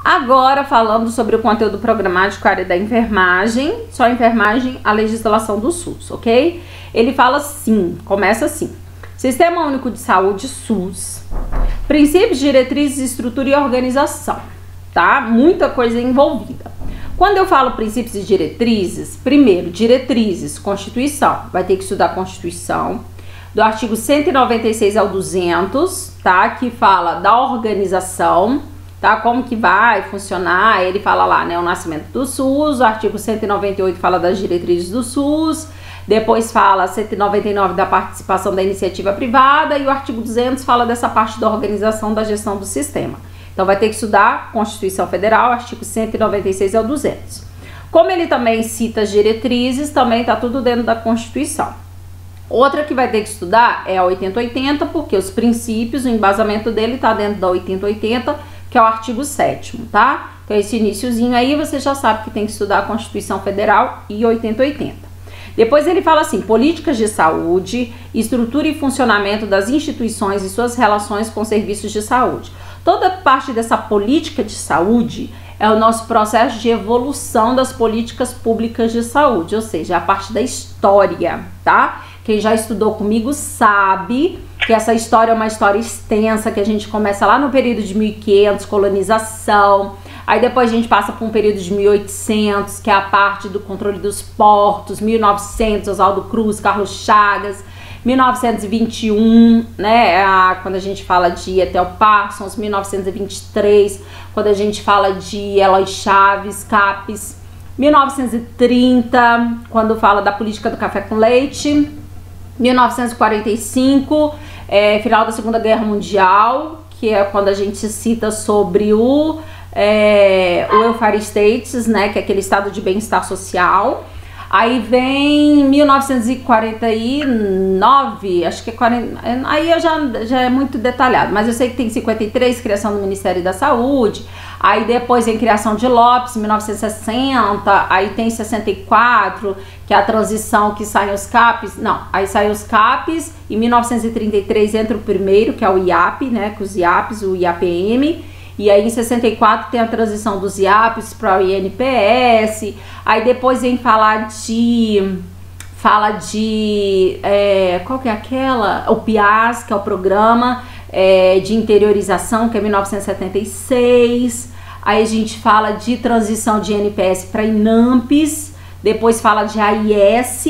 Agora, falando sobre o conteúdo programático, área da enfermagem, só enfermagem, a legislação do SUS, ok? Ele fala assim, começa assim: Sistema Único de Saúde, SUS, princípios, diretrizes, estrutura e organização, tá? Muita coisa envolvida. Quando eu falo princípios e diretrizes, primeiro, diretrizes, Constituição, vai ter que estudar a Constituição, do artigo 196 ao 200, tá? Que fala da organização, tá? Como que vai funcionar, ele fala lá, né, o nascimento do SUS, o artigo 198 fala das diretrizes do SUS, depois fala 199 da participação da iniciativa privada e o artigo 200 fala dessa parte da organização da gestão do sistema. Então vai ter que estudar Constituição Federal, artigo 196 ao 200. Como ele também cita as diretrizes, também tá tudo dentro da Constituição. Outra que vai ter que estudar é a 8080, porque os princípios, o embasamento dele tá dentro da 8080, que é o artigo 7º, tá? Então esse iniciozinho aí você já sabe que tem que estudar a Constituição Federal e 8080. Depois ele fala assim, políticas de saúde, estrutura e funcionamento das instituições e suas relações com serviços de saúde. Toda parte dessa política de saúde é o nosso processo de evolução das políticas públicas de saúde, ou seja, a parte da história, tá? Quem já estudou comigo sabe que essa história é uma história extensa, que a gente começa lá no período de 1500, colonização, aí depois a gente passa por um período de 1800, que é a parte do controle dos portos, 1900, Oswaldo Cruz, Carlos Chagas, 1921, né, quando a gente fala de Etel Parsons, 1923, quando a gente fala de Eloy Chaves, Capes, 1930, quando fala da política do café com leite, 1945, final da Segunda Guerra Mundial, que é quando a gente cita sobre o welfare states, né, que é aquele estado de bem-estar social. Aí vem 1949, acho que é 40, aí já é muito detalhado, mas eu sei que tem 53, criação do Ministério da Saúde, aí depois vem criação de Lopes, 1960, aí tem 64, que é a transição que saem os CAPs, não, aí saem os CAPs, em 1933 entra o primeiro, que é o IAP, né, com os IAPs, o IAPM, e aí em 64 tem a transição dos IAPs para o INPS, aí depois vem falar de qual que é aquela? O PIAS, que é o programa de interiorização, que é 1976, aí a gente fala de transição de INPS para INAMPS, depois fala de AIS,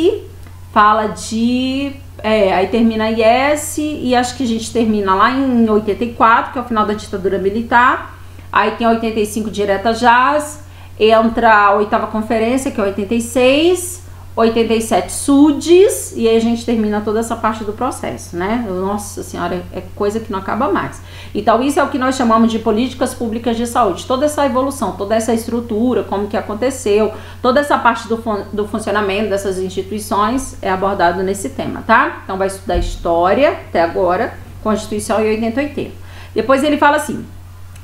fala de... aí termina a IS e acho que a gente termina lá em 84, que é o final da ditadura militar. Aí tem a 85 direta JAS, entra a 8ª conferência, que é 86, 87 SUDES, e aí a gente termina toda essa parte do processo, né? Nossa senhora, é coisa que não acaba mais. Então isso é o que nós chamamos de políticas públicas de saúde. Toda essa evolução, toda essa estrutura, como que aconteceu, toda essa parte do funcionamento dessas instituições é abordado nesse tema, tá? Então vai estudar história, até agora, Constituição e 8080. Depois ele fala assim,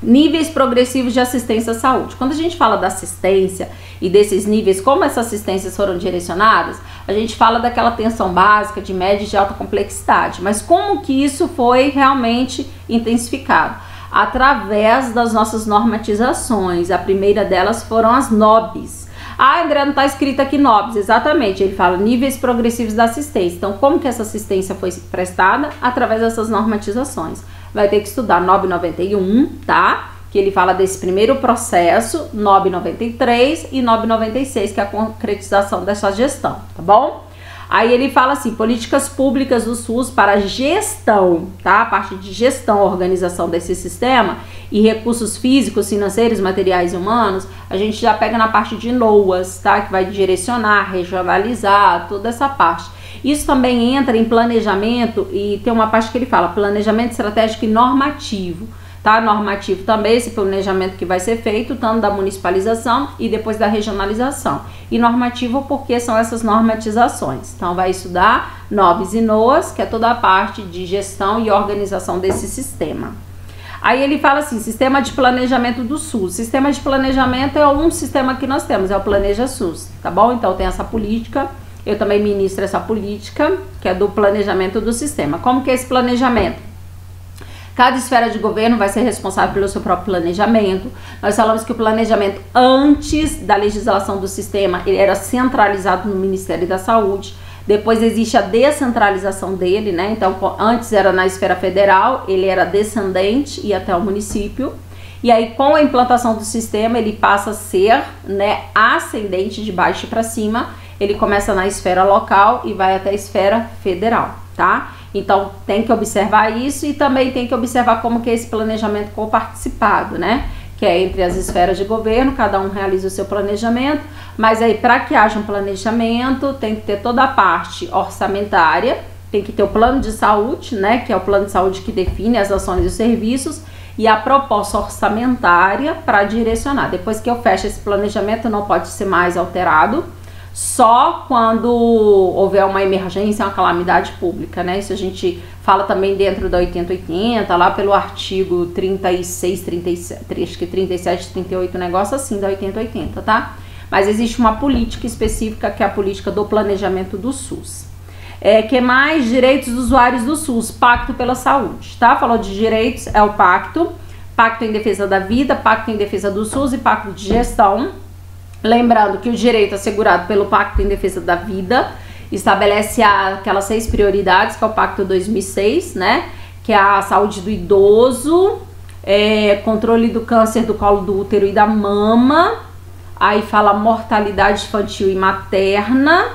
níveis progressivos de assistência à saúde. Quando a gente fala da assistência e desses níveis, como essas assistências foram direcionadas, a gente fala daquela atenção básica de média e de alta complexidade, mas como que isso foi realmente intensificado? Através das nossas normatizações. A primeira delas foram as NOBs. Ah, André, não está escrito aqui NOBs, exatamente, ele fala níveis progressivos da assistência. Então, como que essa assistência foi prestada? Através dessas normatizações. Vai ter que estudar NOB 91, tá? Que ele fala desse primeiro processo, NOB 93 e NOB 96, que é a concretização dessa gestão, tá bom? Aí ele fala assim, políticas públicas do SUS para gestão, tá? A parte de gestão, organização desse sistema e recursos físicos, financeiros, materiais e humanos, a gente já pega na parte de NOAS, tá? Que vai direcionar, regionalizar, toda essa parte. Isso também entra em planejamento e tem uma parte que ele fala, planejamento estratégico e normativo, tá? Normativo também, esse planejamento que vai ser feito, tanto da municipalização e depois da regionalização. E normativo porque são essas normatizações. Então vai estudar NOBs e NOAS, que é toda a parte de gestão e organização desse sistema. Aí ele fala assim, sistema de planejamento do SUS. Sistema de planejamento é um sistema que nós temos, é o Planeja SUS, tá bom? Então tem essa política. Eu também ministro essa política, que é do planejamento do sistema. Como que é esse planejamento? Cada esfera de governo vai ser responsável pelo seu próprio planejamento. Nós falamos que o planejamento antes da legislação do sistema, ele era centralizado no Ministério da Saúde. Depois existe a descentralização dele, né? Então, antes era na esfera federal, ele era descendente e até o município. E aí, com a implantação do sistema, ele passa a ser, né, ascendente de baixo para cima. Ele começa na esfera local e vai até a esfera federal, tá? Então, tem que observar isso e também tem que observar como que é esse planejamento coparticipado, né? Que é entre as esferas de governo, cada um realiza o seu planejamento, mas aí para que haja um planejamento, tem que ter toda a parte orçamentária, tem que ter o plano de saúde, né? Que é o plano de saúde que define as ações e os serviços, e a proposta orçamentária para direcionar. Depois que eu fecho esse planejamento, não pode ser mais alterado, só quando houver uma emergência, uma calamidade pública, né? Isso a gente fala também dentro da 8080, lá pelo artigo 36, 37, acho que 37, 38, negócio assim da 8080, tá? Mas existe uma política específica que é a política do planejamento do SUS. Que mais? Direitos dos usuários do SUS, Pacto pela Saúde, tá? Falou de direitos, é o Pacto em defesa da vida, Pacto em defesa do SUS e Pacto de gestão. Lembrando que o direito assegurado pelo Pacto em Defesa da Vida estabelece aquelas 6 prioridades, que é o Pacto 2006, né? Que é a saúde do idoso, controle do câncer do colo do útero e da mama, aí fala mortalidade infantil e materna,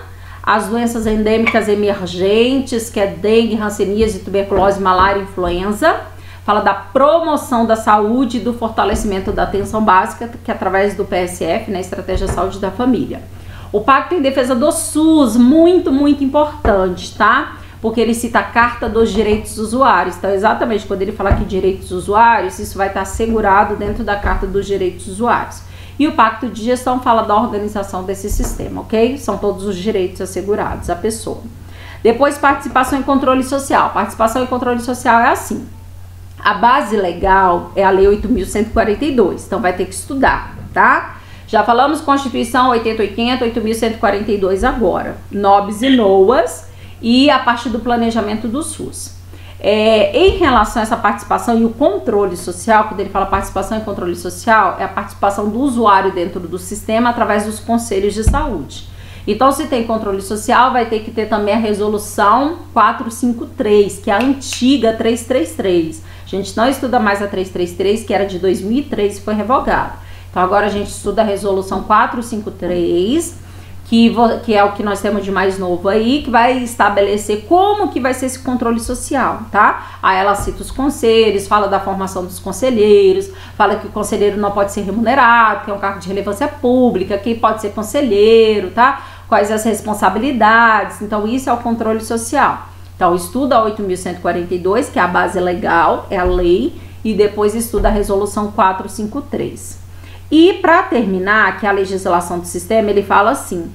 as doenças endêmicas emergentes, que é dengue, hanseníase, tuberculose, malária e influenza. Fala da promoção da saúde e do fortalecimento da atenção básica, que é através do PSF, né, Estratégia Saúde da Família. O Pacto em Defesa do SUS, muito, muito importante, tá? Porque ele cita a Carta dos Direitos dos Usuários. Então, exatamente, quando ele fala aqui direitos dos usuários, isso vai estar assegurado dentro da Carta dos Direitos dos Usuários. E o Pacto de Gestão fala da organização desse sistema, ok? São todos os direitos assegurados à pessoa. Depois, participação e controle social. Participação e controle social é assim. A base legal é a Lei 8.142, então vai ter que estudar, tá? Já falamos Constituição 8080, 8.142 agora, NOBs e NOAs e a parte do planejamento do SUS. Em relação a essa participação e o controle social, quando ele fala participação e controle social, é a participação do usuário dentro do sistema através dos conselhos de saúde. Então, se tem controle social, vai ter que ter também a resolução 453, que é a antiga 333. A gente não estuda mais a 333, que era de 2003 e foi revogada. Então, agora a gente estuda a resolução 453, que é o que nós temos de mais novo aí, que vai estabelecer como que vai ser esse controle social, tá? Aí ela cita os conselhos, fala da formação dos conselheiros, fala que o conselheiro não pode ser remunerado, que é um cargo de relevância pública, quem pode ser conselheiro, tá? Quais as responsabilidades. Então, isso é o controle social. Então, estuda a 8.142, que é a base legal, é a lei, e depois estuda a resolução 453. E para terminar, que é a legislação do sistema, ele fala assim,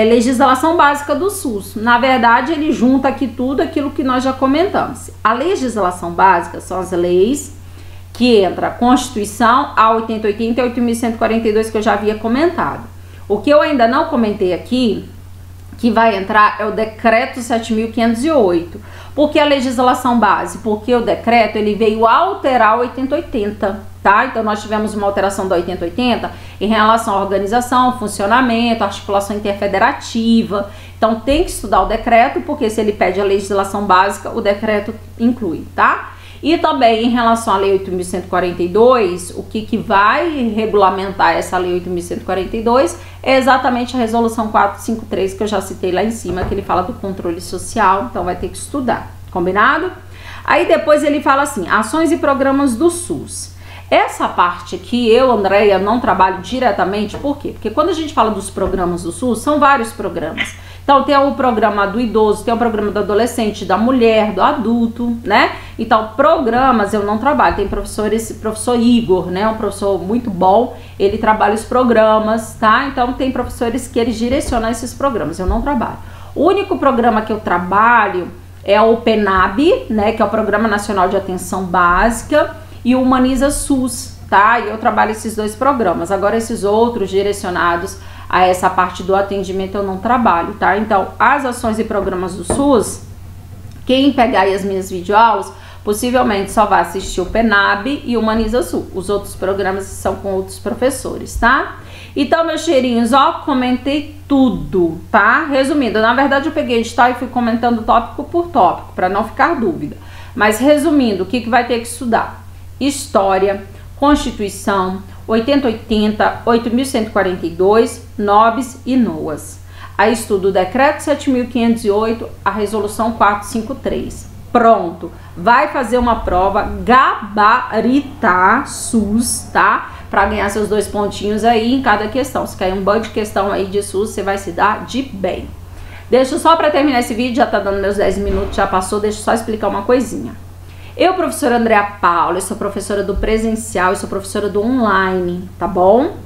legislação básica do SUS. Na verdade, ele junta aqui tudo aquilo que nós já comentamos. A legislação básica são as leis que entra a Constituição, a 8080 e a 8.142 que eu já havia comentado. O que eu ainda não comentei aqui, que vai entrar, é o decreto 7.508. Por que a legislação base? Porque o decreto, ele veio alterar o 8080, tá? Então, nós tivemos uma alteração da 8080 em relação à organização, funcionamento, articulação interfederativa. Então, tem que estudar o decreto, porque se ele pede a legislação básica, o decreto inclui, tá? E também em relação à Lei 8.142, o que vai regulamentar essa Lei 8.142 é exatamente a Resolução 453, que eu já citei lá em cima, que ele fala do controle social, então vai ter que estudar, combinado? Aí depois ele fala assim, ações e programas do SUS. Essa parte aqui, eu, Andréia, não trabalho diretamente, por quê? Porque quando a gente fala dos programas do SUS, são vários programas. Então, tem o programa do idoso, tem o programa do adolescente, da mulher, do adulto, né? Então, programas eu não trabalho. Tem professor Igor, né? Um professor muito bom, ele trabalha os programas, tá? Então, tem professores que eles direcionam esses programas, eu não trabalho. O único programa que eu trabalho é o PNAB, né? Que é o Programa Nacional de Atenção Básica, e o Humaniza SUS, tá? E eu trabalho esses dois programas. Agora, esses outros direcionados a essa parte do atendimento eu não trabalho, tá? Então, as ações e programas do SUS, quem pegar aí as minhas videoaulas, possivelmente só vai assistir o PENAB e o Humaniza Sul. Os outros programas são com outros professores, tá? Então, meus cheirinhos, ó, comentei tudo, tá? Resumindo, na verdade eu peguei edital e fui comentando tópico por tópico, para não ficar dúvida. Mas resumindo, o que vai ter que estudar? História, Constituição, 8080, 8142, NOBs e NOAS. Aí estudo o Decreto 7.508, a Resolução 453. Pronto, vai fazer uma prova gabaritar SUS, tá? Para ganhar seus 2 pontinhos aí em cada questão. Se cair um bando de questão aí de SUS, você vai se dar de bem. Deixa só para terminar esse vídeo, já tá dando meus 10 minutos, já passou, deixa eu só explicar uma coisinha. Eu, professora Andréa Paula, eu sou professora do presencial, eu sou professora do online, tá bom?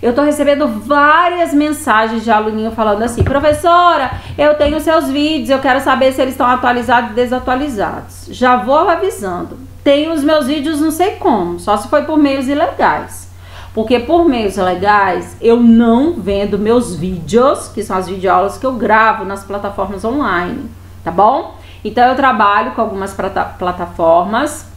Eu tô recebendo várias mensagens de aluninho falando assim: professora, eu tenho seus vídeos, eu quero saber se eles estão atualizados e desatualizados. Já vou avisando, tenho os meus vídeos não sei como, só se foi por meios ilegais. Porque por meios legais eu não vendo meus vídeos, que são as videoaulas que eu gravo nas plataformas online, tá bom? Então eu trabalho com algumas plataformas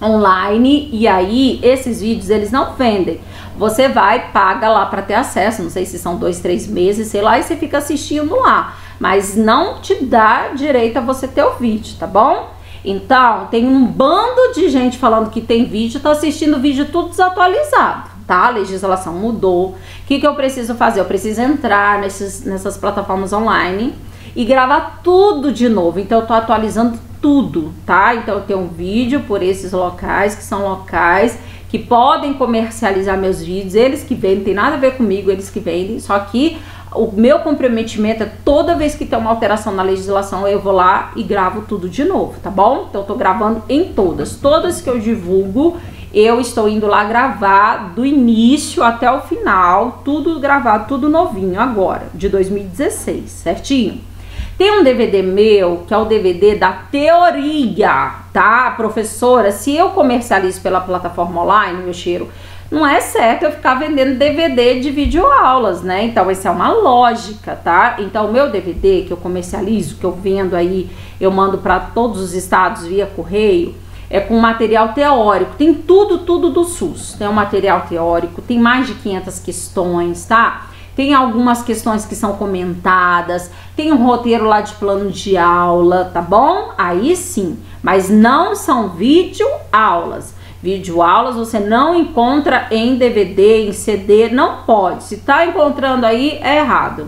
online e aí esses vídeos eles não vendem. Você vai, paga lá para ter acesso, não sei se são 2, 3 meses, sei lá, e você fica assistindo lá. Mas não te dá direito a você ter o vídeo, tá bom? Então, tem um bando de gente falando que tem vídeo, tá assistindo o vídeo tudo desatualizado, tá? A legislação mudou. O que eu preciso fazer? Eu preciso entrar nessas plataformas online e gravar tudo de novo. Então eu tô atualizando tudo, tá? Então eu tenho um vídeo por esses locais, que são locais que podem comercializar meus vídeos, eles que vendem, tem nada a ver comigo, eles que vendem, só que o meu comprometimento é toda vez que tem uma alteração na legislação, eu vou lá e gravo tudo de novo, tá bom? Então eu tô gravando em todas que eu divulgo, eu estou indo lá gravar do início até o final, tudo gravado, tudo novinho agora, de 2016, certinho? Tem um DVD meu, que é o DVD da teoria, tá? Professora, se eu comercializo pela plataforma online, meu cheiro, não é certo eu ficar vendendo DVD de videoaulas, né? Então, essa é uma lógica, tá? Então, o meu DVD que eu comercializo, que eu vendo aí, eu mando para todos os estados via correio, é com material teórico. Tem tudo do SUS. Tem um material teórico, tem mais de 500 questões, tá? Tem algumas questões que são comentadas, tem um roteiro lá de plano de aula, tá bom? Aí sim, mas não são videoaulas. Videoaulas você não encontra em DVD, em CD, não pode. Se tá encontrando aí, é errado,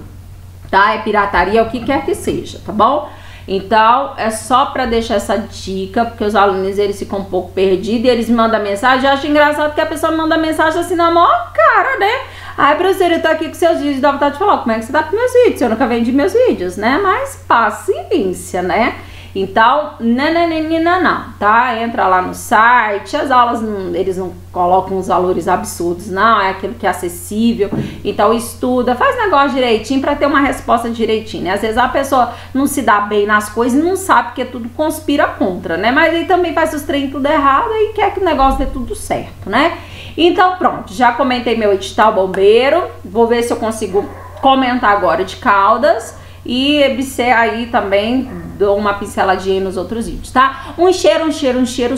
tá? É pirataria, o que quer que seja, tá bom? Então, é só para deixar essa dica, porque os alunos, eles ficam um pouco perdidos e eles me mandam mensagem. Eu acho engraçado que a pessoa me manda mensagem assim na maior cara, né? Ai, professora, eu tô aqui com seus vídeos, dá vontade de falar, como é que você tá com meus vídeos? Eu nunca vendi meus vídeos, né? Mas paciência, né? Então, não, tá? Entra lá no site, as aulas, eles não colocam uns valores absurdos, não, é aquilo que é acessível. Então, estuda, faz negócio direitinho pra ter uma resposta direitinho, né? Às vezes a pessoa não se dá bem nas coisas e não sabe porque tudo conspira contra, né? Mas aí também faz os treinos tudo errado e quer que o negócio dê tudo certo, né? Então, pronto, já comentei meu edital bombeiro, vou ver se eu consigo comentar agora de Caldas. E EBC aí também dou uma pinceladinha nos outros vídeos, tá? Um cheiro,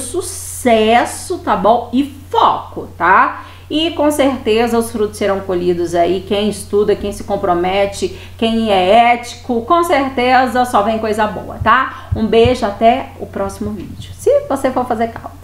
sucesso, tá bom? E foco, tá? E com certeza os frutos serão colhidos aí, quem estuda, quem se compromete, quem é ético, com certeza só vem coisa boa, tá? Um beijo, até o próximo vídeo, se você for fazer cálculo.